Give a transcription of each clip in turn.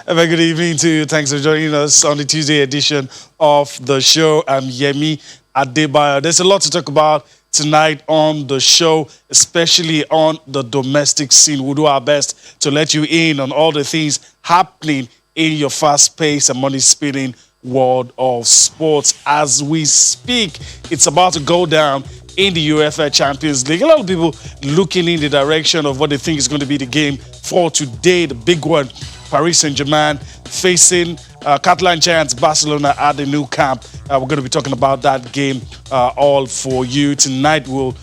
A very good evening to you. Thanks for joining us on the Tuesday edition of the show. I'm Yemi Adebayo. There's a lot to talk about tonight on the show, especially on the domestic scene. We'll do our best to let you in on all the things happening in your fast-paced and money-spinning world of sports. As we speak, it's about to go down in the UEFA Champions League. A lot of people looking in the direction of what they think is going to be the game for today, the big one. Paris Saint-Germain facing Catalan giants Barcelona at the new camp. We're going to be talking about that game all for you. Tonight we'll,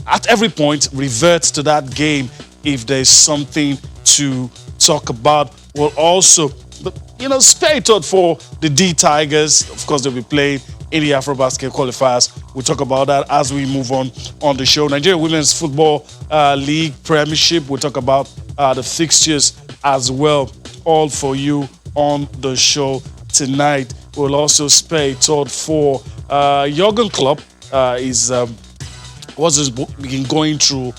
at every point, revert to that game if there's something to talk about. We'll also, spare a thought for the D Tigers. Of course, they'll be playing in the Afro-basket qualifiers. We'll talk about that as we move on the show. Nigeria Women's Football League Premiership. We'll talk about the fixtures as well, all for you on the show tonight. We'll also spare a thought for Jurgen Klopp what's this been going through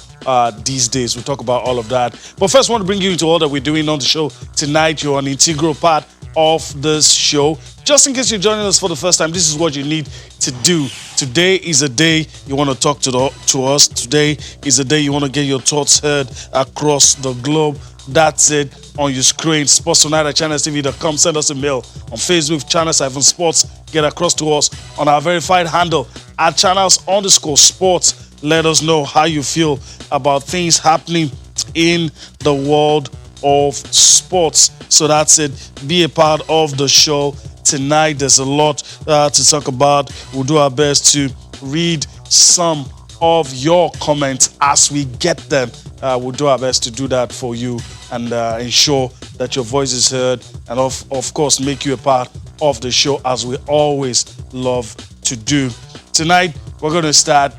these days. We'll talk about all of that. But first, I want to bring you into all that we're doing on the show tonight. You're an integral part of this show. Just in case you're joining us for the first time, this is what you need to do. Today is a day you want to talk to us. Today is a day you want to get your thoughts heard across the globe. That's it on your screen. Sports Tonight at channelstv.com. Send us a mail on Facebook, Channels-Sports. Get across to us on our verified handle at Channels_Sports. Let us know how you feel about things happening in the world of sports. So that's it. Be a part of the show tonight. There's a lot to talk about. We'll do our best to read some of your comments as we get them. We'll do our best to do that for you and ensure that your voice is heard and of course make you a part of the show as we always love to do. Tonight we're going to start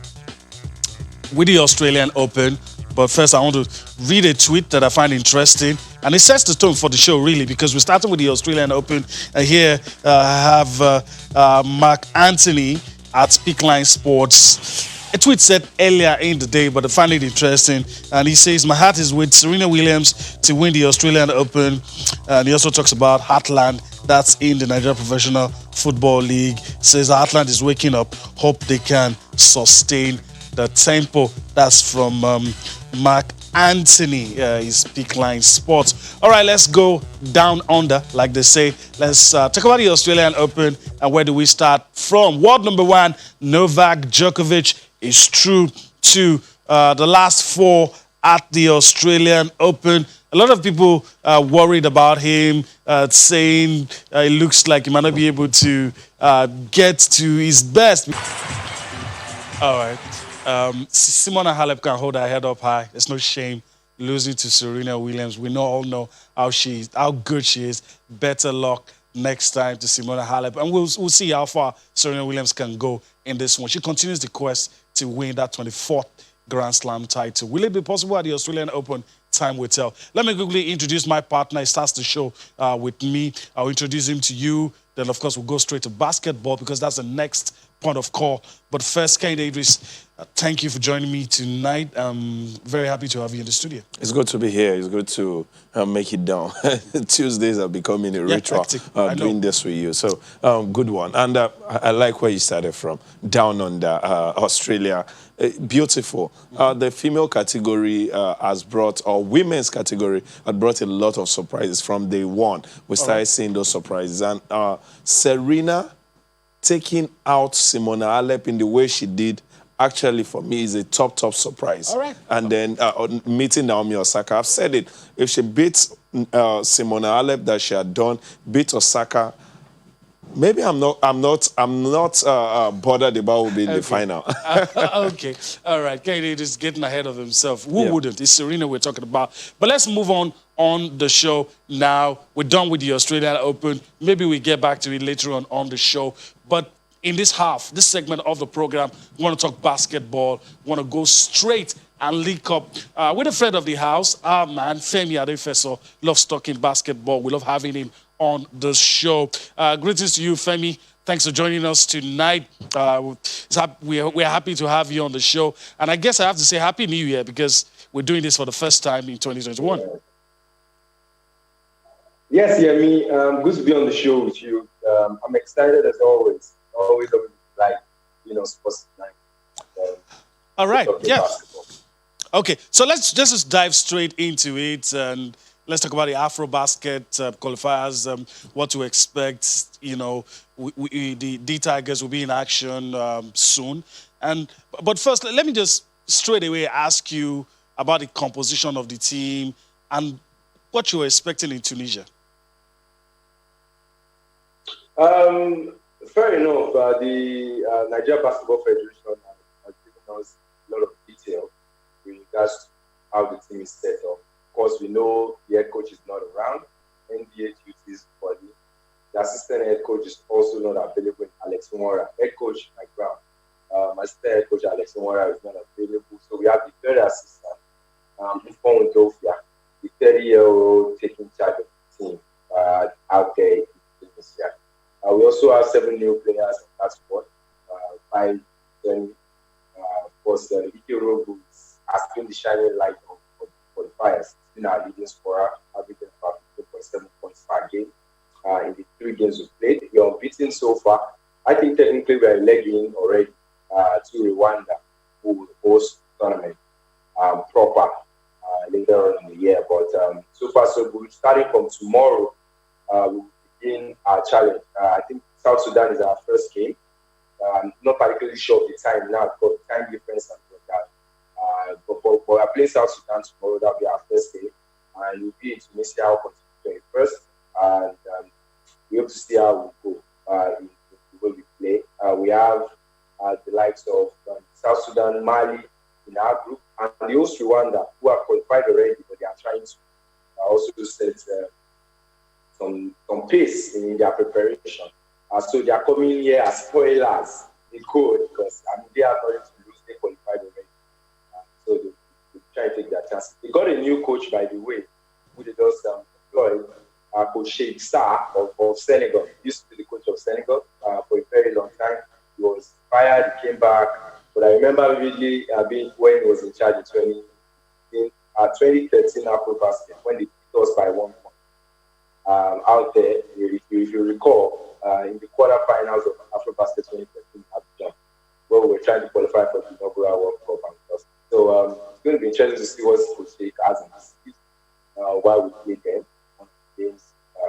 with the Australian Open, but first I want to read a tweet that I find interesting, and it sets the tone for the show really, because we're starting with the Australian Open. Here I have Mark Anthony at Speakline Sports. A tweet said earlier in the day, but I find it interesting. And he says, my heart is with Serena Williams to win the Australian Open. And he also talks about Heartland, that's in the Nigeria Professional Football League. Says Heartland is waking up. Hope they can sustain the tempo. That's from Mark Anthony, his Speakline Sports. All right, let's go down under, like they say. Let's talk about the Australian Open. And where do we start from? World number one, Novak Djokovic is true to the last four at the Australian Open. A lot of people are worried about him, saying it looks like he might not be able to get to his best. All right. Simona Halep can hold her head up high. There's no shame losing to Serena Williams. We all know how good she is. Better luck next time to Simona Halep. And we'll see how far Serena Williams can go in this one. She continues the quest to win that 24th Grand Slam title. Will it be possible at the Australian Open? Time will tell. Let me quickly introduce my partner. He starts the show with me. I'll introduce him to you. Then, of course, we'll go straight to basketball because that's the next point of call. But first, Kehinde Idris, thank you for joining me tonight. I'm very happy to have you in the studio. It's good to be here. It's good to make it down. Tuesdays are becoming a ritual doing this with you. So, good one. And I like where you started from, down under Australia. Beautiful. The female category has brought, or women's category, had brought a lot of surprises from day one. We started seeing those surprises. And Serena taking out Simona Halep in the way she did, actually, for me, is a top surprise. All right. And then meeting Naomi Osaka, I've said it. If she beats Simona Halep that she had done, beat Osaka, maybe I'm not bothered about who will be in the final. Okay. All right. Kehinde just getting ahead of himself. Who wouldn't? It's Serena we're talking about. But let's move on the show now. We're done with the Australian Open. Maybe we get back to it later on the show. But in this segment of the program, we want to talk basketball. We want to go straight and link up with a friend of the house, our man, Femi Adefeso. Loves talking basketball. We love having him on the show. Greetings to you, Femi. Thanks for joining us tonight. We're happy to have you on the show. And I guess I have to say Happy New Year because we're doing this for the first time in 2021. Yes, yeah, me. Good to be on the show with you. I'm excited as always. Always like sports tonight. Um, All right. talking Yeah. basketball. Okay. So let's just dive straight into it and let's talk about the Afro-basket qualifiers. What to expect? The D Tigers will be in action soon. But first, let me just straight away ask you about the composition of the team and what you're expecting in Tunisia. Fair enough. The Nigeria Basketball Federation has given us a lot of detail with regards to how the team is set up. Of course, we know the head coach is not around. NBA duties for the assistant head coach is also not available. Alex Mora, head coach Mike Brown. Assistant head coach Alex Mora is not available. So we have the third assistant, Ifon Dofia, the 30-year-old taking charge of the team out there in Tunisia. We also have 7 new players in that squad. 5, 10. Of course, Ike has been the shining light for the Fires. He's been our leading scorer, averaging about 2.7 points per game in the 3 games we've played. We're unbeaten so far. I think technically we're legging already to Rwanda, who will host the tournament proper later on in the year. But so far, so good. Starting from tomorrow, we'll begin our challenge. I think South Sudan is our first game. I'm not particularly sure of the time now because the time difference and all that. But we're playing South Sudan tomorrow. That'll be our first game. And we'll be in Tunisia up until the 21st. And we hope to see how we go in the way we play. We have the likes of South Sudan, Mali in our group, and the host Rwanda, who are qualified already, but they are trying to also set some pace in their preparation. So they are coming here as spoilers in code because they are not to lose. They qualified already. So they try to take their chance. They got a new coach, by the way, who they just employed, Coach Sheikh Sarr of Senegal. He used to be the coach of Senegal for a very long time. He was fired, he came back. But I remember really being when he was in charge in 2013 Afro-basket, when they beat us by 1 point. Out there, if you recall, in the quarterfinals of Afro-basket 2013 Abidjan, where we were trying to qualify for the inaugural World Cup. So it's going to be interesting to see what Coach Sheikh has in his seat while we play them on the games.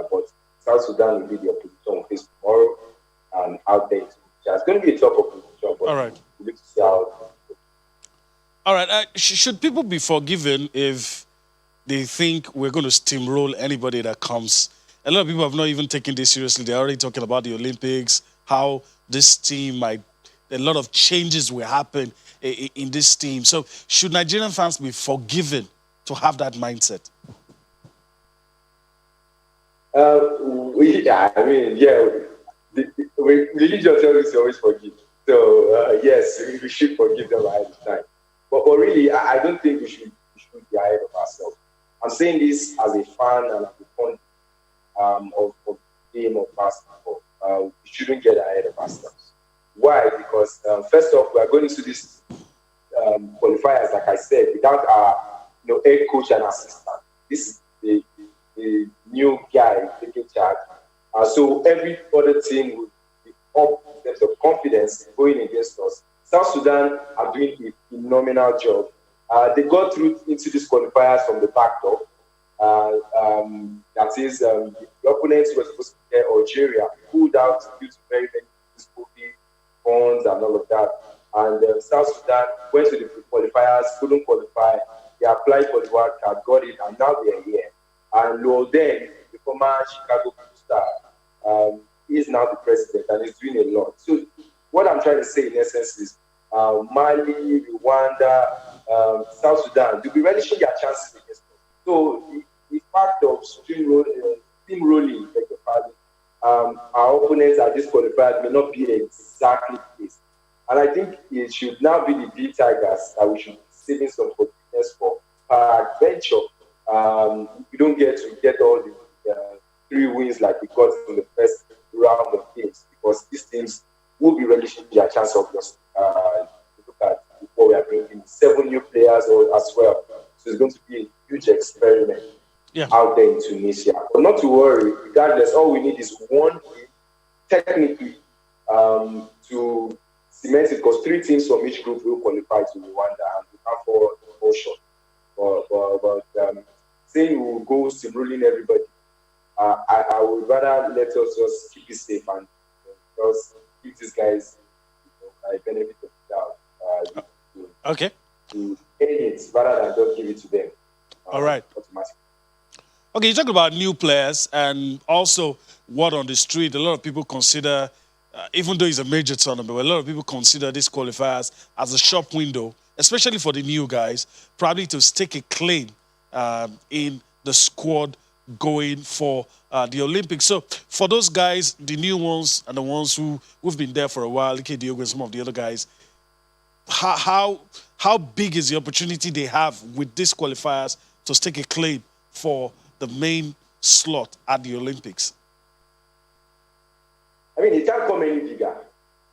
But South Sudan will be the opposition of this tomorrow and out there. It's going to be a tough opposition, but all right. We'll need to see how. All right. Should people be forgiven if they think we're going to steamroll anybody that comes? A lot of people have not even taken this seriously. They're already talking about the Olympics, how this team a lot of changes will happen in this team. So should Nigerian fans be forgiven to have that mindset? Religion tells us to always forgive. So, yes, we should forgive them ahead of time. But really, I don't think we should be ahead of ourselves. I'm saying this as a fan and as a fan of the game of basketball. We shouldn't get ahead of ourselves. Why? Because, first off, we are going into this qualifiers, like I said, without our head coach and assistant. This is the new guy taking charge. So every other team will be up in terms of confidence going against us. South Sudan are doing a phenomenal job. They got through into these qualifiers from the back door. That is, the opponents were supposed to get Algeria, pulled out due to very many COVID funds and all of that. And South Sudan went to the qualifiers, couldn't qualify. They applied for the wild card, got it, and now they are here. And Lorden, the former Chicago star, is now the president and is doing a lot. So what I'm trying to say in essence is Mali, Rwanda, South Sudan, they'll be relishing their chances against us. So the fact of steamrolling, our opponents are disqualified may not be exactly the case. And I think it should now be the D Tigers that we should be saving some forgiveness for. Adventure, we don't get to get all the 3 wins like we got in the first round of games because these teams will be relishing their chance of loss. Look at before we are bringing 7 new players as well. So it's going to be a huge experiment. out there in Tunisia. But not to worry, regardless, all we need is one win, technically, to cement it, because 3 teams from each group will qualify to Rwanda, and we have 4 shots. But saying we will go steamrolling everybody, I would rather let us just keep it safe and just give these guys a benefit of the doubt. To end it rather than just give it to them. All right. Automatically. Okay, you talked about new players and also what on the street. A lot of people consider, even though it's a major tournament, a lot of people consider this qualifiers as a shop window, especially for the new guys, probably to stake a claim in the squad going for the Olympics. So for those guys, the new ones and the ones who've been there for a while, Ike Diogo and some of the other guys, how big is the opportunity they have with these qualifiers to stake a claim for the main slot at the Olympics? I mean, it can't come any bigger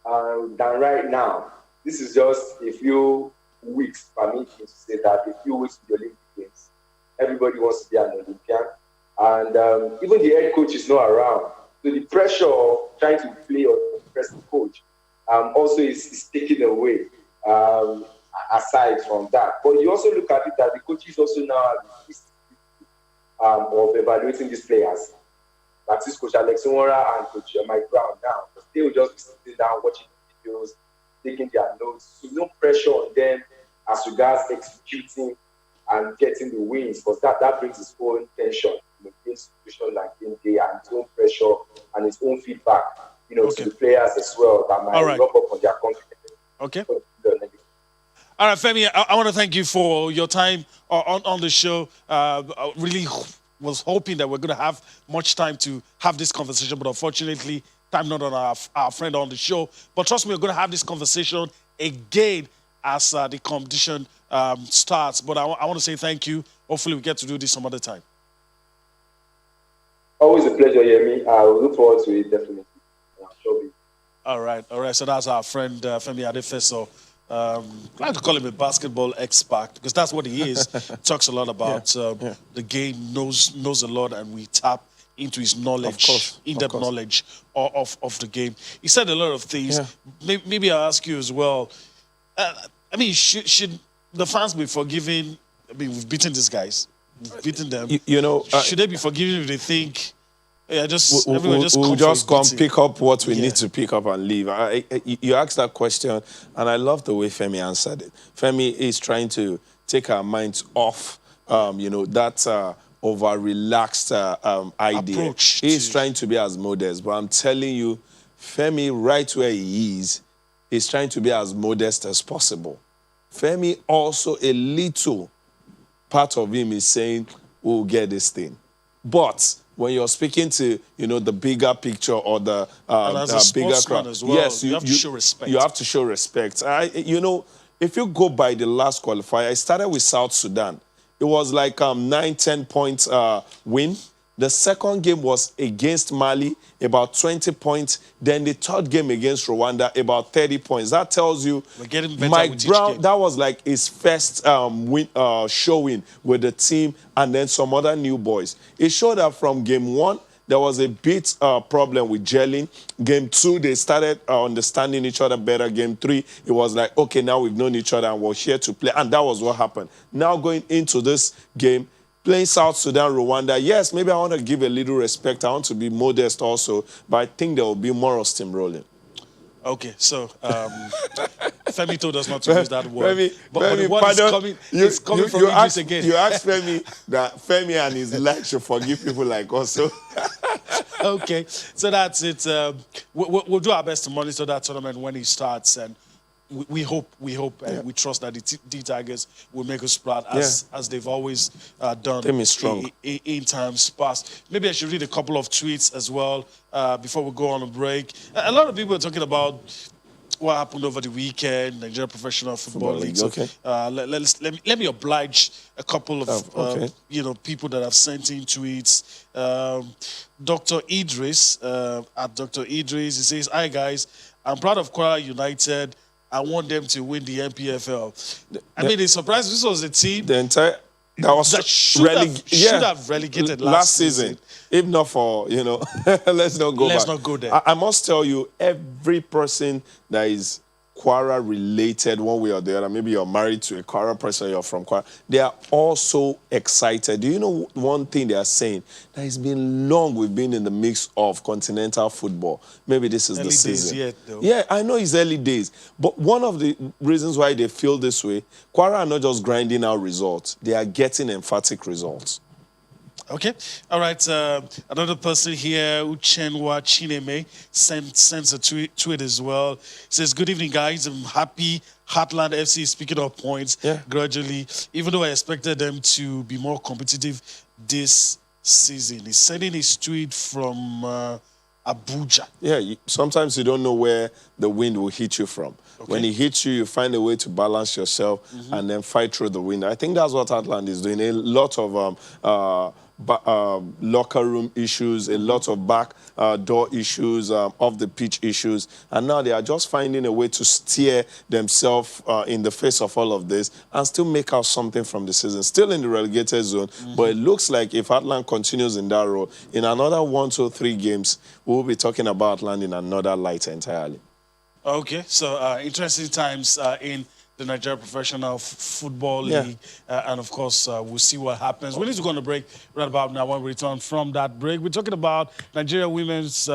than right now. This is just a few weeks, permit me to say that, a few weeks to the Olympic Games. Everybody wants to be an Olympian. And even the head coach is not around. So the pressure of trying to play or impress the coach also is taken away, aside from that. But you also look at it that the coaches also now have this of evaluating these players. That is Coach Alex Nwora and Coach Mike Brown now. They will just be sitting down, watching videos, taking their notes. So no pressure on them as regards executing and getting the wins, because that brings its own tension in the institution like game day, and its own pressure and its own feedback, to the players as well, that might rub up on their confidence. Okay. All right, Femi, I want to thank you for your time on the show. I really was hoping that we're going to have much time to have this conversation, but unfortunately, time not on our friend on the show. But trust me, we're going to have this conversation again as the competition starts. But I want to say thank you. Hopefully, we get to do this some other time. Always a pleasure, Yemi. I will look forward to it, definitely. All right. So that's our friend Femi Adefeso. I like to call him a basketball expert because that's what he is. Talks a lot about the game, knows a lot, and we tap into his knowledge, in-depth knowledge of the game. He said a lot of things. Yeah. Maybe I'll ask you as well. I mean, should the fans be forgiving? I mean, we've beaten these guys. We've beaten them. Should they be forgiving if they think, we'll just come pick up what we need to pick up and leave? You asked that question, and I love the way Femi answered it. Femi is trying to take our minds off, that over-relaxed idea. Approach. He's trying to be as modest, but I'm telling you, Femi, right where he is trying to be as modest as possible. Femi also, a little part of him is saying, we'll get this thing. But when you're speaking to, the bigger picture or the bigger crowd, as well, yes, you have to show respect. You have to show respect. If you go by the last qualifier, I started with South Sudan. It was like 9-10 points win. The second game was against Mali, about 20 points. Then the third game against Rwanda, about 30 points. That tells you Mike Brown, that was like his first showing with the team, and then some other new boys. It showed that from game 1, there was a bit problem with gelling. Game 2, they started understanding each other better. Game 3, it was like, okay, now we've known each other and we're here to play. And that was what happened. Now going into this game, playing South Sudan, Rwanda, yes, maybe I want to give a little respect. I want to be modest also, but I think there will be more of steamrolling. Okay, so Femi told us not to use that word. Femi, but the word is coming from English again. You asked Femi that Femi and his life should forgive people like us. So. Okay, so that's it. We'll do our best to monitor that tournament when it starts, and we hope, and we trust that the D-Tigers will make us proud as they've always done strong. In times past. Maybe I should read a couple of tweets as well before we go on a break. A lot of people are talking about what happened over the weekend, Nigeria Professional Football League. So, okay. Let me oblige a couple of people that have sent in tweets. Dr. Idris, at Dr. Idris, he says, "Hi guys, I'm proud of Kwara United. I want them to win the NPFL." I mean, it's surprising. This was a team. The entire that should have relegated last season. If not for, let's not go Let's back. not go there. I must tell you, every person that is Kwara related one way or the other, maybe you're married to a Kwara person, you're from Kwara, they are all so excited. Do you know one thing they are saying? That it's been long we've been in the mix of continental football. Maybe this is early the season. Days yet, though. Yeah, I know it's early days. But one of the reasons why they feel this way, Kwara are not just grinding out results. They are getting emphatic results. Okay. All right. Another person here, Uchenwa Chineme, sends a tweet as well. Says, good evening, guys. I'm happy Heartland FC is picking up points gradually, even though I expected them to be more competitive this season. He's sending his tweet from Abuja. Yeah, sometimes you don't know where the wind will hit you from. Okay. When it hits you, you find a way to balance yourself and then fight through the wind. I think that's what Heartland is doing. A lot of locker room issues, a lot of back door issues, off the pitch issues, and now they are just finding a way to steer themselves in the face of all of this and still make out something from the season. Still in the relegated zone, but it looks like if Heartland continues in that role, in another 1, 2, 3 games, we'll be talking about Heartland in another light entirely. Okay, so interesting times in the Nigeria Professional Football League. And, of course, we'll see what happens. We need to go on a break right about now. When we return from that break, we're talking about Nigeria Women's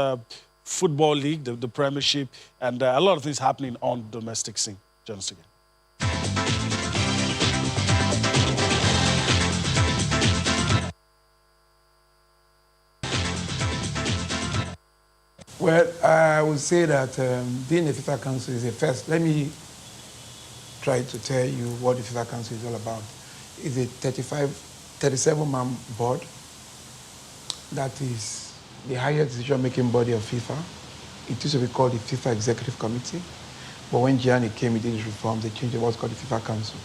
Football League, the Premiership, and a lot of things happening on the domestic scene. Join us again. Well, I would say that being a FIFA Council is a first. Let me try to tell you what the FIFA Council is all about. It's a 37-man board that is the highest decision-making body of FIFA. It used to be called the FIFA Executive Committee, but when Gianni came, he did his reforms, they changed it, what's called the FIFA Council.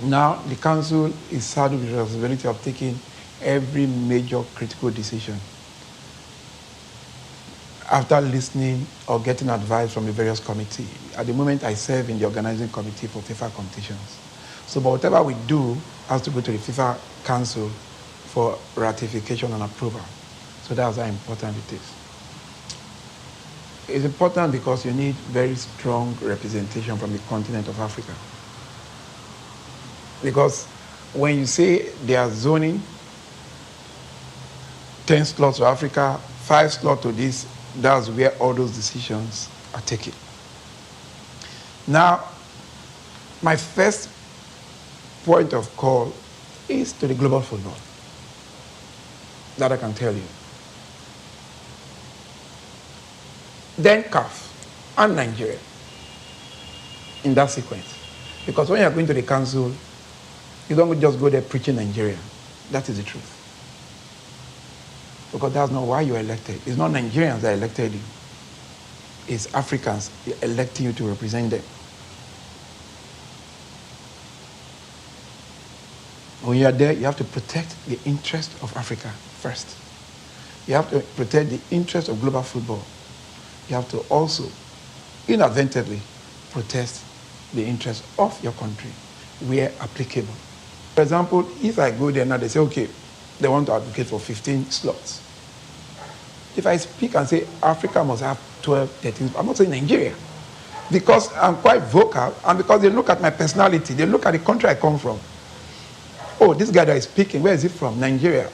Now, the Council is saddled with the responsibility of taking every major critical decision after listening or getting advice from the various committees. At the moment, I serve in the organizing committee for FIFA competitions. So but whatever we do has to go to the FIFA Council for ratification and approval. So that's how important it is. It's important because you need very strong representation from the continent of Africa. Because when you say they are zoning 10 slots to Africa, 5 slots to this, that's where all those decisions are taken. Now, my first point of call is to the global football. That I can tell you. Then CAF and Nigeria in that sequence. Because when you're going to the council, you don't just go there preaching Nigeria. That is the truth. Because that's not why you're elected. It's not Nigerians that elected you. It's Africans electing you to represent them. When you're there, you have to protect the interest of Africa first. You have to protect the interest of global football. You have to also, inadvertently, protect the interest of your country where applicable. For example, if I go there now, they say, okay, they want to advocate for 15 slots. If I speak and say Africa must have 12, 13, I'm not saying Nigeria. Because I'm quite vocal and because they look at my personality, they look at the country I come from. Oh, this guy that is speaking, where is he from? Nigeria.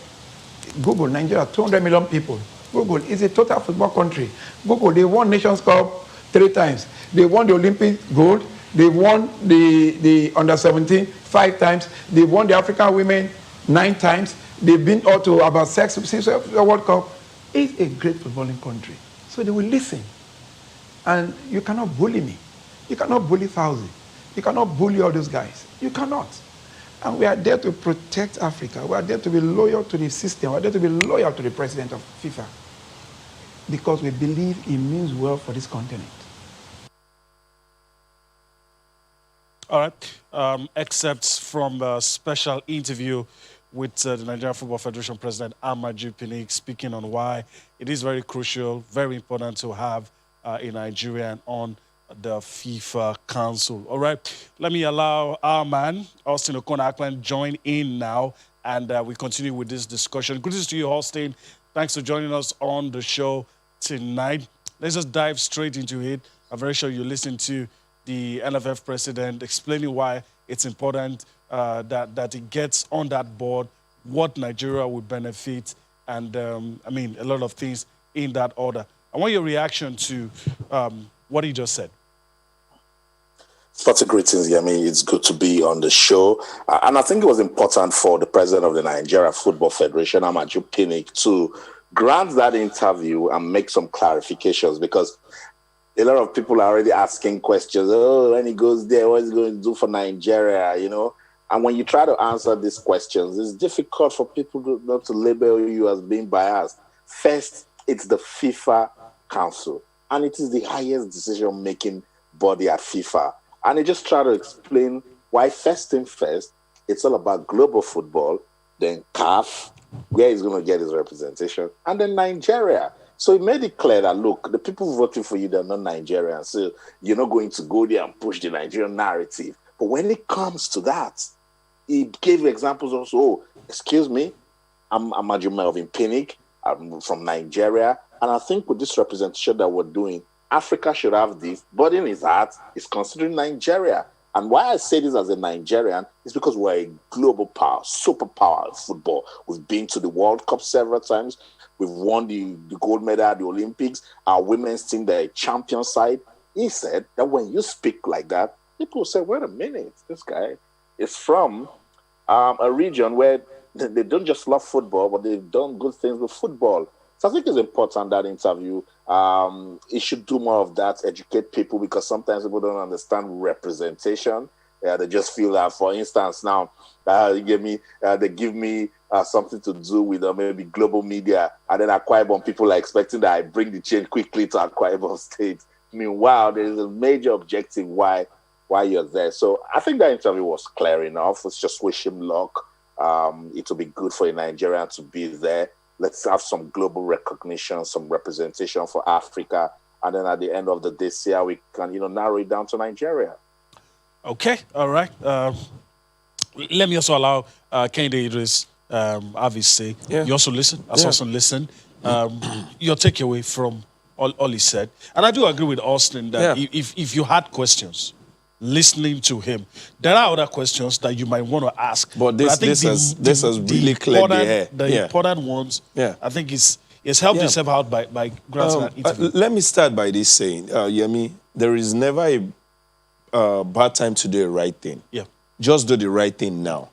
Google, Nigeria, 200 million people. Google is a total football country. Google, they won Nations Cup 3 times. They won the Olympic gold. They won the under-17 5 times. They won the African women 9 times. They've been all to about 6 World Cup. It's a great footballing country. So they will listen. And you cannot bully me. You cannot bully Fauzi. You cannot bully all those guys. You cannot. And we are there to protect Africa. We are there to be loyal to the system. We are there to be loyal to the president of FIFA. Because we believe it means well for this continent. All right. Excerpts from a special interview with the Nigeria Football Federation President Amaju Pinnick, speaking on why it is very crucial, very important to have a Nigerian on the FIFA Council. All right, let me allow our man, Austin Okon-Ackland, join in now, and we continue with this discussion. Good to you, Austin. Thanks for joining us on the show tonight. Let's just dive straight into it. I'm very sure you listened to the NFF president explaining why it's important that it gets on that board, what Nigeria would benefit, and I mean, a lot of things in that order. I want your reaction to what he just said. Sporty greetings, Yemi. It's good to be on the show. And I think it was important for the president of the Nigeria Football Federation, Amaju Pinnick, to grant that interview and make some clarifications, because a lot of people are already asking questions. Oh, when he goes there, what is he going to do for Nigeria, you know? And when you try to answer these questions, it's difficult for people not to label you as being biased. First, it's the FIFA Council, and it is the highest decision-making body at FIFA. And he just tried to explain why first thing first, it's all about global football, then CAF, where he's going to get his representation, and then Nigeria. So he made it clear that, look, the people voting for you, they're not Nigerians, so you're not going to go there and push the Nigerian narrative. But when it comes to that, he gave examples also. Oh, excuse me, I'm Amaju Melvin Pinnick. I'm from Nigeria. And I think with this representation that we're doing, Africa should have this, but in his heart, he's considering Nigeria. And why I say this as a Nigerian is because we're a global power, superpower of football. We've been to the World Cup several times. We've won the gold medal at the Olympics. Our women's team, they're a champion side. He said that when you speak like that, people say, wait a minute, this guy is from a region where they don't just love football, but they've done good things with football. So I think it's important, that interview. It should do more of that, educate people, because sometimes people don't understand representation. They just feel that, for instance, now they give me something to do with maybe global media, and then Akwa Ibom people are expecting that I bring the change quickly to Akwa Ibom State. Meanwhile, there is a major objective why you're there. So I think that interview was clear enough. Let's just wish him luck. It will be good for a Nigerian to be there. Let's have some global recognition, some representation for Africa, and then at the end of the day, see how we can, narrow it down to Nigeria. Okay, all right. Let me also allow Kende Idris have his say. Yeah. You also listen. I also listen. Your takeaway from all he said, and I do agree with Austin that if you had questions, listening to him, there are other questions that you might want to ask. But this has really cleared the air. The important ones, I think it's helped himself out by granting that interview. Let me start by this saying, Yemi, there is never a bad time to do the right thing. Yeah. Just do the right thing now.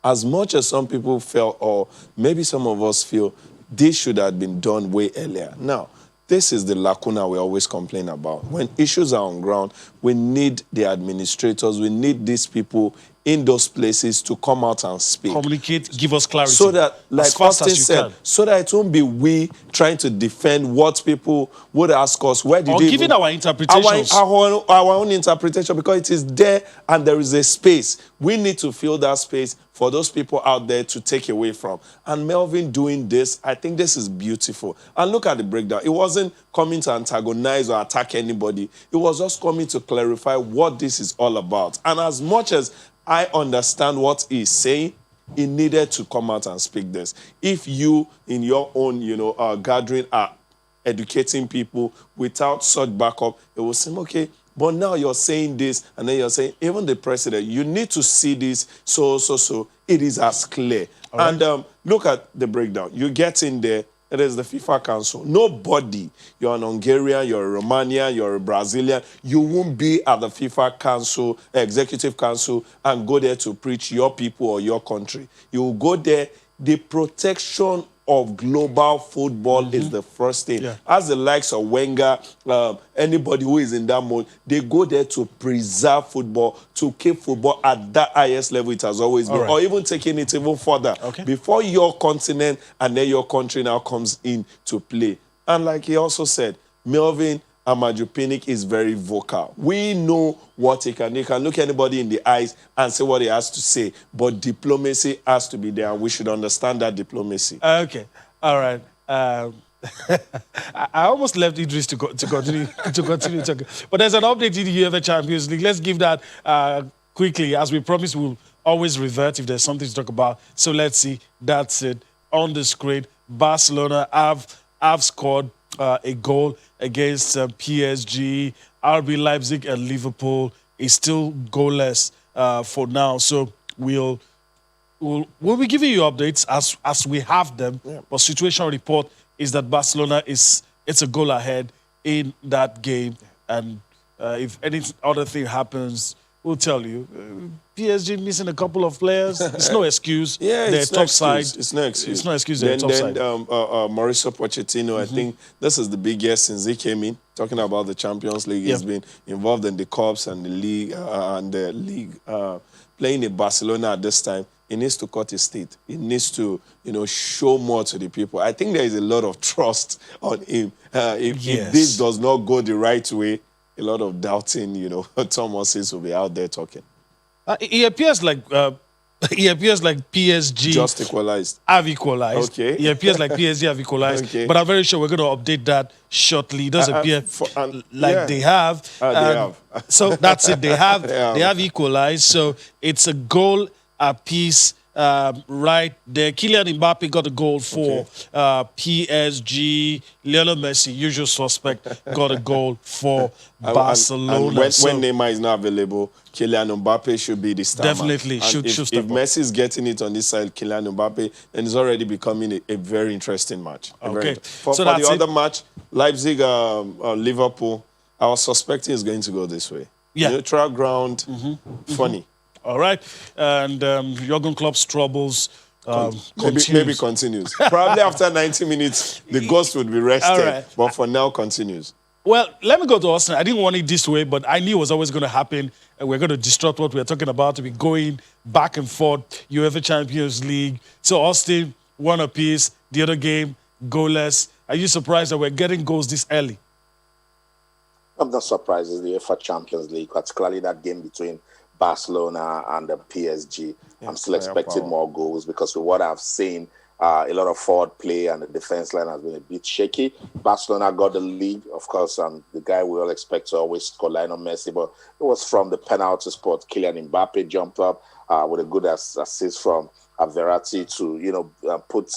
As much as some people felt, or maybe some of us feel, this should have been done way earlier. Now, this is the lacuna we always complain about. When issues are on ground, we need the administrators, we need these people in those places to come out and speak. Communicate, give us clarity. So that, like Austin said, so that it won't be we trying to defend what people would ask us. Where did they giving our interpretations. Our own interpretation, because it is there and there is a space. We need to fill that space for those people out there to take away from. And Melvin doing this, I think this is beautiful. And look at the breakdown. It wasn't coming to antagonize or attack anybody. It was just coming to clarify what this is all about. And as much as I understand what he's saying, he needed to come out and speak this. If you, in your own, gathering, are educating people without such backup, it will seem okay. But now you're saying this, and then you're saying, even the president, you need to see this, so. It is as clear. Right. And look at the breakdown. You get in there, it is the FIFA Council. Nobody, you're an Hungarian, you're a Romanian, you're a Brazilian, you won't be at the FIFA Council, Executive Council, and go there to preach your people or your country. You will go there, the protection of global football is the first thing. Yeah. As the likes of Wenger, anybody who is in that mode, they go there to preserve football, to keep football at that highest level it has always been, or even taking it even further. Okay. Before your continent and then your country now comes in to play. And like he also said, Melvin Amaju Pinnick is very vocal. We know what he can do. He can look anybody in the eyes and say what he has to say. But diplomacy has to be there, and we should understand that diplomacy. Okay. All right. I almost left Idris to continue to continue talking. But there's an update in the UEFA Champions League. Let's give that quickly. As we promised, we'll always revert if there's something to talk about. So let's see. That's it. On the screen, Barcelona have scored a goal against PSG. RB Leipzig and Liverpool is still goalless for now. So we'll be giving you updates as we have them. Yeah. But situation report is that Barcelona it's a goal ahead in that game, and if any other thing happens, we'll tell you. PSG missing a couple of players. It's no excuse. Yeah, they're it's top no side. It's no excuse. It's no excuse. They're top side. Mauricio Pochettino, I think this is the biggest since he came in. Talking about the Champions League, he's been involved in the Cups and the league, playing in Barcelona at this time. He needs to cut his teeth. He needs to, show more to the people. I think there is a lot of trust on him. If this does not go the right way, a lot of doubting, Thomas will be out there talking. He appears like PSG just equalized. Have equalized. Okay. He appears like PSG have equalized. Okay. But I'm very sure we're going to update that shortly. It does appear they have. They have. So that's it. They have equalized. So it's a goal apiece. Right there, Kylian Mbappe got a goal for PSG. Lionel Messi, usual suspect, got a goal for Barcelona. And when Neymar is not available, Kylian Mbappe should be the star. Definitely man. should if step up. Messi is getting it on this side, Kylian Mbappe, then it's already becoming a very interesting match. For the other match, Leipzig, Liverpool, I was suspecting is going to go this way. Yeah. Neutral ground, funny. All right, and Jurgen Klopp's troubles maybe continues. Probably after 90 minutes, the ghost would be rested, but for now, continues. Well, let me go to Austin. I didn't want it this way, but I knew it was always going to happen, and we're going to disrupt what we're talking about, to be going back and forth, UEFA Champions League. So Austin, one apiece, the other game, goalless. Are you surprised that we're getting goals this early? I'm not surprised. It's the UEFA Champions League, particularly that game between Barcelona and the PSG. I'm still expecting more goals because with what I've seen, a lot of forward play and the defense line has been a bit shaky. Barcelona got the lead, of course, the guy we all expect to always score, Lionel Messi, but it was from the penalty spot. Kylian Mbappe jumped up with a good assist from Verratti to, put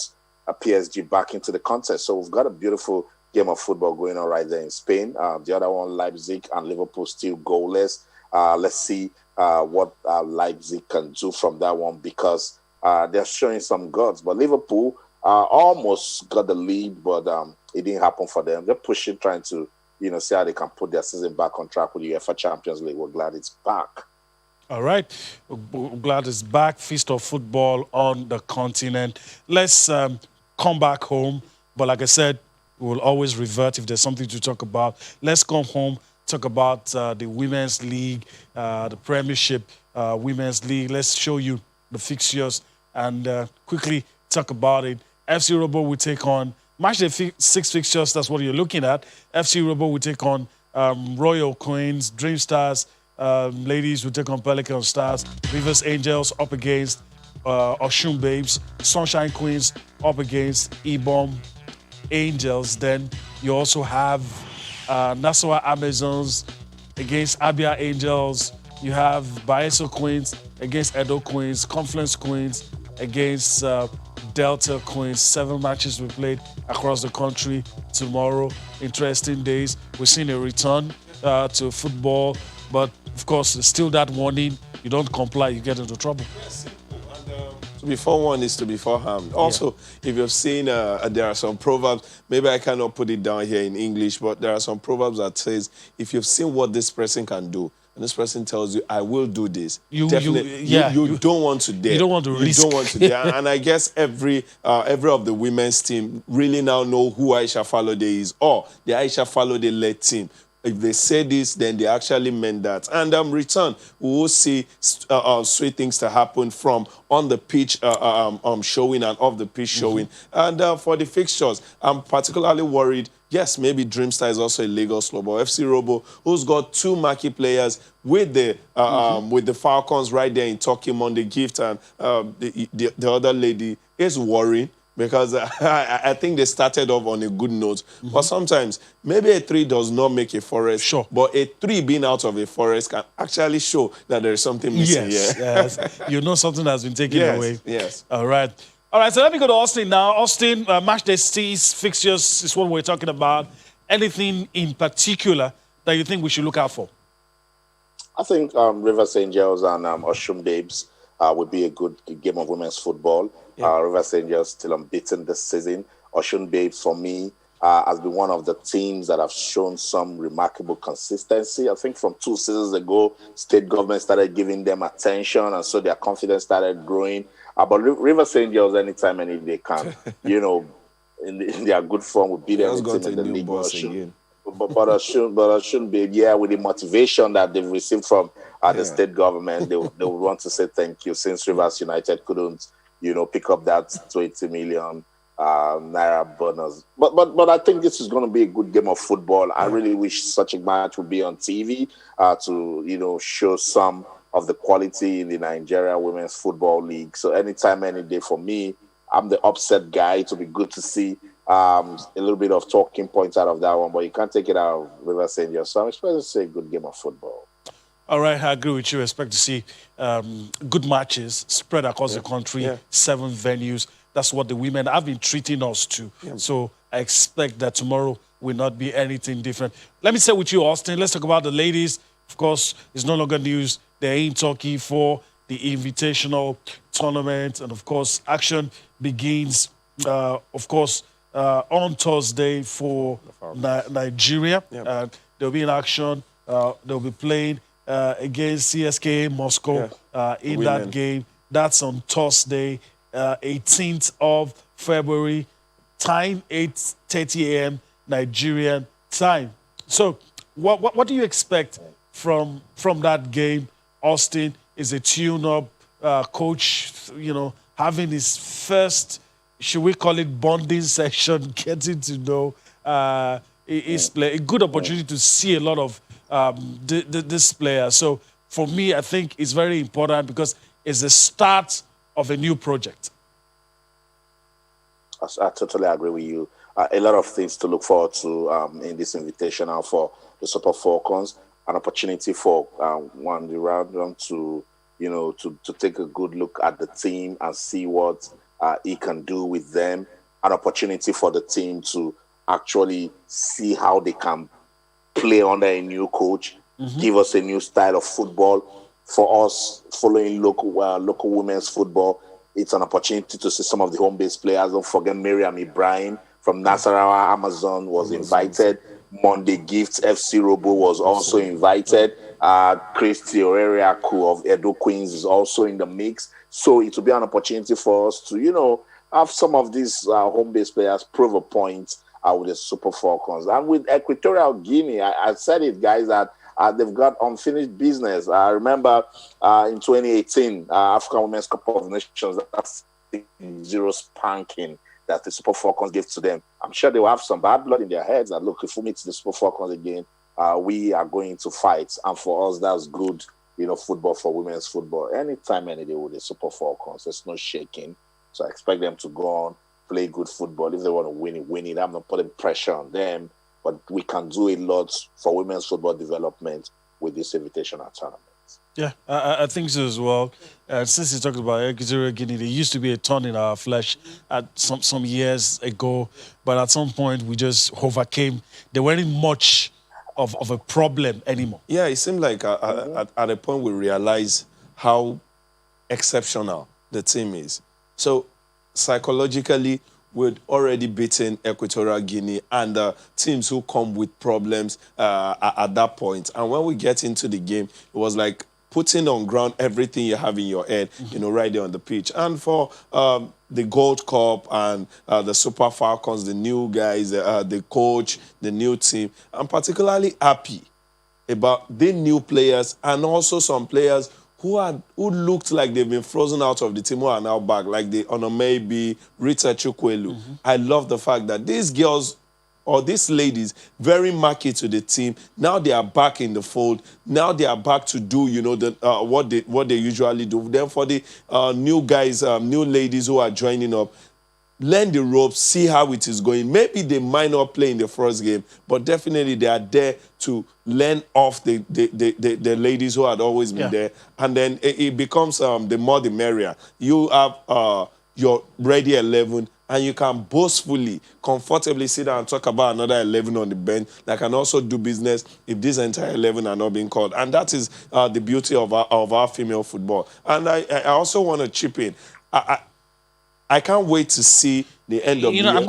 a PSG back into the contest. So we've got a beautiful game of football going on right there in Spain. The other one, Leipzig and Liverpool, still goalless. Let's see what Leipzig can do from that one, because they're showing some guts. But Liverpool almost got the lead, but it didn't happen for them. They're pushing, trying to see how they can put their season back on track with the UEFA Champions League. We're glad it's back. All right. We're glad it's back. Feast of football on the continent. Let's come back home. But like I said, we will always revert if there's something to talk about. Let's come home. Talk about the Women's League, the Premiership Women's League. Let's show you the fixtures and quickly talk about it. FC Robo will take on matchday 6 fixtures. That's what you're looking at. FC Robo will take on Royal Queens, Dream Stars. Ladies will take on Pelican Stars. Rivers Angels up against Oshun Babes. Sunshine Queens up against Ibom Angels. Then you also have Nassau Amazons against Abia Angels. You have Baeso Queens against Edo Queens. Confluence Queens against Delta Queens. 7 matches we played across the country tomorrow. Interesting days. We're seeing a return to football, but of course, there's still that warning. You don't comply, you get into trouble. To be forewarned is to be forearmed. Also, if you've seen, there are some proverbs, maybe I cannot put it down here in English, but there are some proverbs that says, if you've seen what this person can do, and this person tells you, I will do this, you don't want to dare. You don't want to risk. You don't want to dare. And I guess every of the women's team really now know who Aisha Falode is, or the Aisha Falode-led team. If they say this, then they actually meant that. And return, we will see sweet things to happen from on the pitch showing and off the pitch showing. And for the fixtures, I'm particularly worried. Yes, maybe Dreamstar is also a Lagos club, but FC Robo, who's got 2 marquee players with the Falcons right there in Turkey, Monday Gift, and the other lady is worrying. because I think they started off on a good note. But sometimes maybe a 3 does not make a forest. Sure. But a 3 being out of a forest can actually show that there is something missing. Yes, yes. You know something has been taken away. Yes. All right. All right, so let me go to Austin now. Austin, match day 6 fixtures is what we're talking about. Anything in particular that you think we should look out for? I think Rivers Angels and Oshun Babes would be a good game of women's football. Rivers Angels still unbeaten this season. Oshun Babes, for me, has been one of the teams that have shown some remarkable consistency. I think from 2 seasons ago, state government started giving them attention, and so their confidence started growing. But Rivers Angels, anytime, any day can, in their good form, will beat any team in the league. But I shouldn't be, with the motivation that they've received from the state government, they would want to say thank you, since Rivers United couldn't, pick up that 20 million naira bonus. But I think this is going to be a good game of football. I really wish such a match would be on TV to, show some of the quality in the Nigeria Women's Football League. So anytime, any day for me, I'm the upset guy. It will be good to see a little bit of talking points out of that one, but you can't take it out of Rivers Angels. So I'm expecting to see a good game of football. All right, I agree with you. I expect to see good matches spread across the country, 7 venues. That's what the women have been treating us to. So I expect that tomorrow will not be anything different. Let me stay with you, Austin. Let's talk about the ladies. Of course, it's no longer news. They're in Turkey for the Invitational Tournament. And, of course, action begins, on Thursday for Nigeria. They'll be in action. They'll be playing against CSKA Moscow in that game. That's on Thursday, 18th of February, time 8:30 a.m. Nigerian time. So what do you expect from that game? Austin is a tune-up coach, having his first, should we call it bonding session, getting to know his play. A good opportunity to see a lot of this player. So for me, I think it's very important because it's the start of a new project. I totally agree with you. A lot of things to look forward to in this invitational for the Super Falcons. An opportunity for the round to take a good look at the team and see what he can do with them. An opportunity for the team to actually see how they can play under a new coach, give us a new style of football. For us, following local women's football, it's an opportunity to see some of the home-based players. Don't forget Miriam Ibrahim from Nasarawa Amazon was invited. Monday Gifts FC Robo was also invited. Christy Oreriaku of Edo Queens is also in the mix. So it will be an opportunity for us to, have some of these home-based players prove a point with the Super Falcons. And with Equatorial Guinea, I said it, guys, that they've got unfinished business. I remember in 2018, African Women's Cup of Nations, that's 0 spanking that the Super Falcons gave to them. I'm sure they will have some bad blood in their heads. And look, if we meet the Super Falcons again, we are going to fight. And for us, that's good, football for women's football. Anytime, any day with the Super Falcons, there's no shaking. So I expect them to go on, play good football. If they want to win it. I'm not putting pressure on them. But we can do a lot for women's football development with this invitational tournament. Yeah, I think so as well. Since you talked about Equatorial Guinea, there used to be a thorn in our flesh at some years ago, but at some point we just overcame. There weren't much of a problem anymore. Yeah, it seemed like at a point we realized how exceptional the team is. So psychologically, we'd already beaten Equatorial Guinea and teams who come with problems at that point. And when we get into the game, it was like putting on ground everything you have in your head, right there on the pitch. And for the Gold Cup and the Super Falcons, the new guys, the coach, the new team, I'm particularly happy about the new players and also some players who looked like they've been frozen out of the team who are now back, like the Onomebi, Rita Chukwelu. I love the fact that these girls or these ladies, very market to the team, now they are back in the fold. Now they are back to do, what they usually do. Then for the new guys, new ladies who are joining up, learn the ropes, see how it is going. Maybe they might not play in the first game, but definitely they are there to learn off the ladies who had always been there. And then it becomes the more the merrier. You have your ready 11, and you can boastfully, comfortably sit down and talk about another 11 on the bench that can also do business if this entire 11 are not being called. And that is the beauty of our female football. And I also want to chip in. I can't wait to see the end of the year. I'm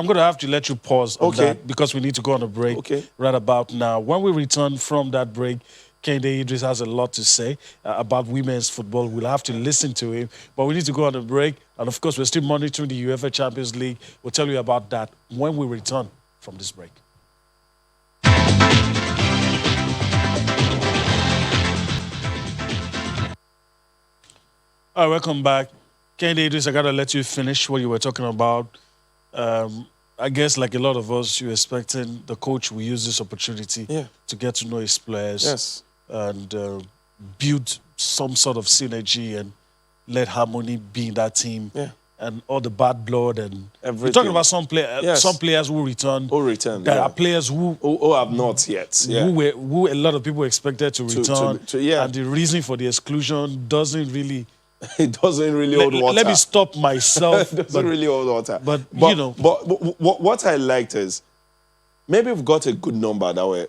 gonna have to let you pause on that because we need to go on a break right about now. When we return from that break, Kende Idris has a lot to say about women's football. We'll have to listen to him, but we need to go on a break. And of course, we're still monitoring the UEFA Champions League. We'll tell you about that when we return from this break. All right, welcome back. Kende Idris, I got to let you finish what you were talking about. I guess, like a lot of us, you're expecting the coach will use this opportunity to get to know his players and build some sort of synergy and let harmony be in that team. And all the bad blood and everything. We're talking about some players who return. There are players who have not yet. Who a lot of people expected to return. And the reason for the exclusion doesn't really. It doesn't really hold water. Let me stop myself. It doesn't really hold water. But you know. But what I liked is maybe we've got a good number that were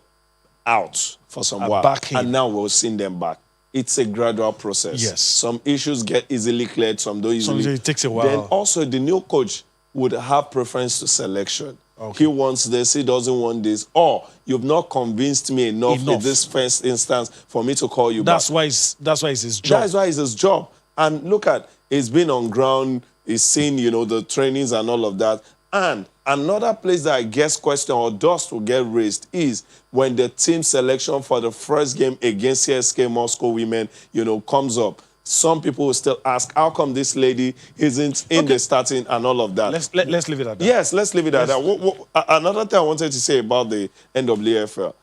out for some while. And now we're seeing them back. It's a gradual process. Yes. Some issues get easily cleared, some don't easily. It takes a while. Then also the new coach would have preference to selection. He wants this, he doesn't want this. Or you've not convinced me enough in this first instance for me to call you back. That's why it's his job. That's why it's his job. And look at, he's been on ground, he's seen, the trainings and all of that. And another place that I guess question or dust will get raised is when the team selection for the first game against CSK Moscow women, comes up. Some people will still ask, how come this lady isn't in the starting and all of that? Let's leave it at that. Yes, let's leave it at that. Another thing I wanted to say about the NWFL,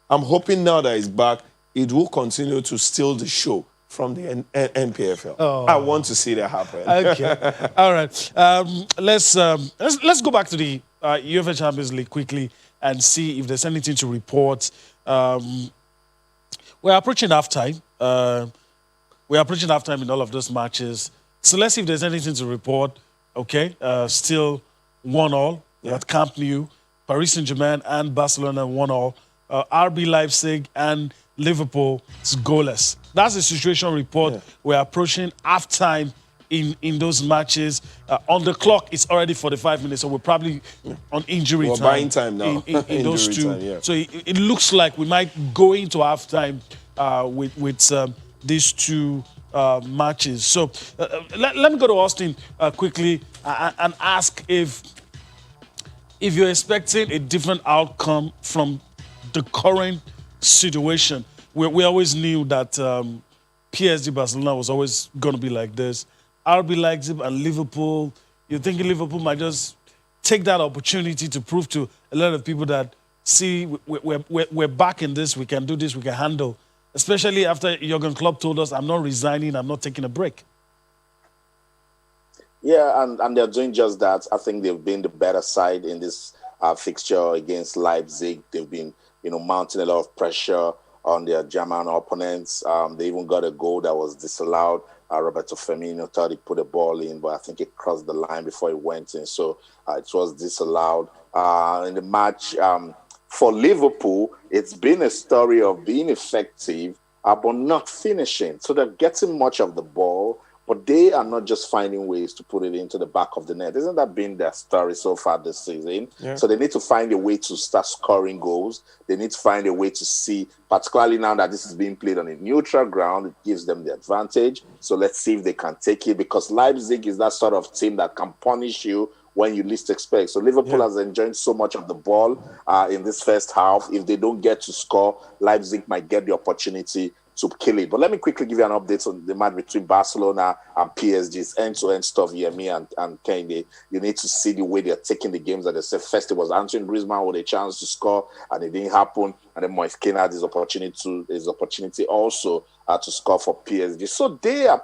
I'm hoping now that he's back, it will continue to steal the show from the NPFL. I want to see that happen. Okay. All right. Let's go back to the UEFA Champions League quickly and see if there's anything to report. We're approaching halftime. We're approaching halftime in all of those matches. So let's see if there's anything to report. Okay. Still 1-1 at Camp Nou. Paris Saint-Germain and Barcelona 1-1. RB Leipzig and Liverpool is goalless. That's the situation report. We're approaching halftime in those matches. On the clock, it's already 45 minutes, so we're probably on injury time. We're buying time now. In those two. So it looks like we might go into halftime with these two matches. So let me go to Austin quickly and ask if you're expecting a different outcome from the current situation. We always knew that PSG Barcelona was always going to be like this. RB Leipzig and Liverpool, you're thinking Liverpool might just take that opportunity to prove to a lot of people that, see, we're back in this, we can do this, we can handle. Especially after Jurgen Klopp told us, I'm not resigning, I'm not taking a break. Yeah, and they're doing just that. I think they've been the better side in this fixture against Leipzig. They've been, mounting a lot of pressure on their German opponents. They even got a goal that was disallowed. Roberto Firmino thought he put a ball in, but I think it crossed the line before it went in. So it was disallowed. In the match, for Liverpool, it's been a story of being effective, but not finishing. So they're getting much of the ball, but they are not just finding ways to put it into the back of the net. Isn't that been their story so far this season? Yeah. So they need to find a way to start scoring goals. They need to find a way to see, particularly now that this is being played on a neutral ground, it gives them the advantage. So let's see if they can take it, because Leipzig is that sort of team that can punish you when you least expect. So Liverpool has enjoyed so much of the ball in this first half. If they don't get to score, Leipzig might get the opportunity to kill it. But let me quickly give you an update on the match between Barcelona and PSG's end-to-end stuff here, me and Kende. You need to see the way they're taking the games. That they said first it was Antoine Griezmann with a chance to score, and it didn't happen. And then Moise Kean had his opportunity also to score for PSG. So they're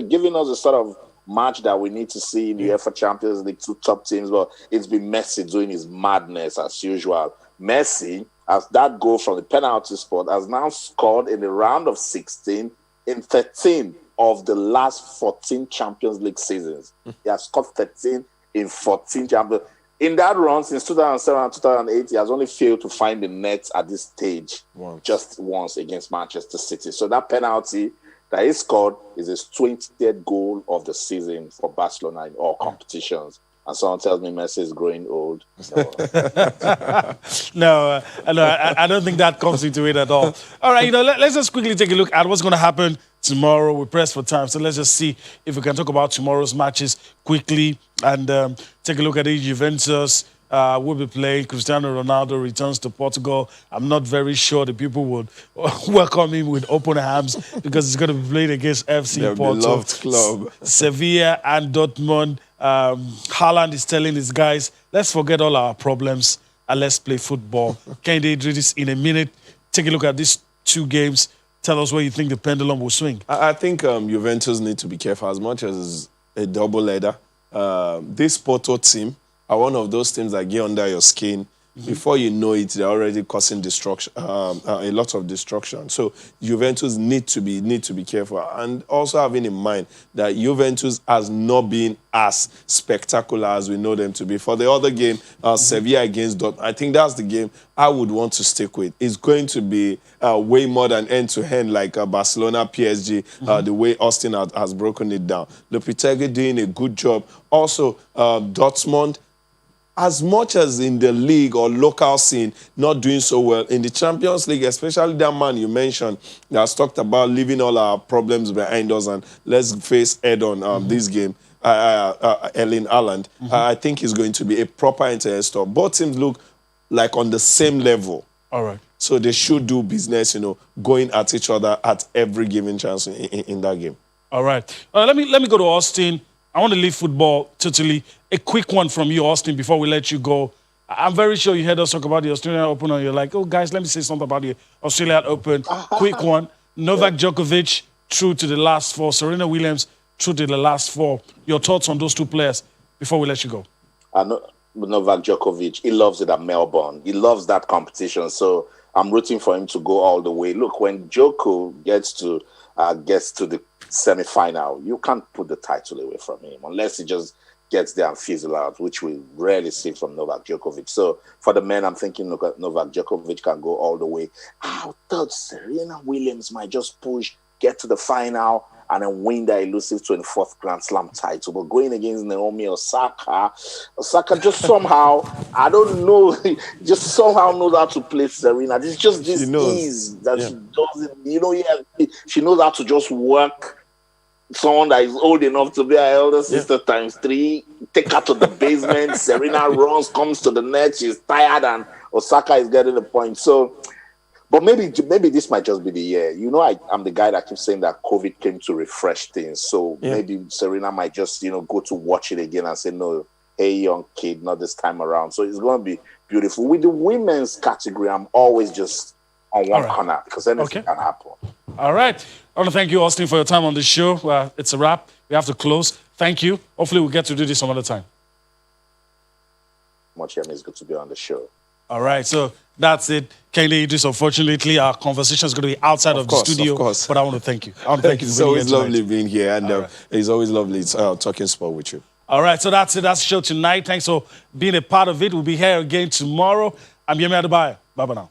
giving us a sort of match that we need to see in the UEFA Champions League, 2 top teams, but it's been Messi doing his madness as usual. Messi, as that goal from the penalty spot, has now scored in the round of 16 in 13 of the last 14 Champions League seasons. He has scored 13 in 14 Champions. In that run, since 2007 and 2008, he has only failed to find the net at this stage just once against Manchester City. So that penalty that he scored is his 20th goal of the season for Barcelona in all competitions. And someone tells me Messi is growing old. No, I don't think that comes into it at all. All right, let's just quickly take a look at what's going to happen tomorrow. We're pressed for time, so let's just see if we can talk about tomorrow's matches quickly and take a look at it. Juventus will be playing. Cristiano Ronaldo returns to Portugal. I'm not very sure the people would welcome him with open arms because he's going to be playing against FC Porto. Beloved club. Sevilla and Dortmund. Haaland is telling his guys, let's forget all our problems and let's play football. Can they do this in a minute? Take a look at these 2 games. Tell us where you think the pendulum will swing. I think Juventus need to be careful as much as a double-header. This Porto team are one of those teams that get under your skin. Before you know it, they're already causing destruction, a lot of destruction. So Juventus need to be careful, and also having in mind that Juventus has not been as spectacular as we know them to be. For the other game, Sevilla against Dortmund, I think that's the game I would want to stick with. It's going to be way more than end-to-end like Barcelona, PSG, the way Austin has broken it down. Lopetegui doing a good job. Also, Dortmund, as much as in the league or local scene, not doing so well, in the Champions League, especially that man you mentioned that has talked about leaving all our problems behind us and let's face head-on this game, Erling Haaland, I think he's going to be a proper interestor. Both teams look like on the same level. All right. So they should do business, going at each other at every given chance in that game. All right. Let me go to Austin. I want to leave football totally. A quick one from you, Austin, before we let you go. I'm very sure you heard us talk about the Australian Open, and you're like, oh, guys, let me say something about the Australian Open. Quick one. Novak Djokovic, through to the last 4. Serena Williams, through to the last 4. Your thoughts on those 2 players before we let you go? Novak Djokovic, he loves it at Melbourne. He loves that competition, so I'm rooting for him to go all the way. Look, when Djoko gets to the semi-final, you can't put the title away from him unless he just gets there and fizzle out, which we rarely see from Novak Djokovic. So for the men, I'm thinking Novak Djokovic can go all the way. I thought Serena Williams might just push, get to the final, and then win the elusive 24th Grand Slam title. But going against Naomi Osaka just somehow, I don't know, just somehow knows how to play Serena. It's just this ease that she doesn't, she knows how to just work someone that is old enough to be her elder sister times 3, take her to the basement. Serena runs, comes to the net, she's tired, and Osaka is getting the point. So, but maybe this might just be the year. I'm the guy that keeps saying that COVID came to refresh things. So maybe Serena might just, go to watch it again and say, no, hey, young kid, not this time around. So it's going to be beautiful. With the women's category, I'm always just on one corner because anything can happen. All right. I want to thank you, Austin, for your time on the show. It's a wrap. We have to close. Thank you. Hopefully we'll get to do this some other time. It's good to be on the show. All right. So that's it. Kende Idris, unfortunately, our conversation is going to be outside of the studio. Of course. But I want to thank you. It's always lovely being here. And it's always lovely talking sport with you. All right. So that's it. That's the show tonight. Thanks for being a part of it. We'll be here again tomorrow. I'm Yemi Adebayo. Bye-bye now.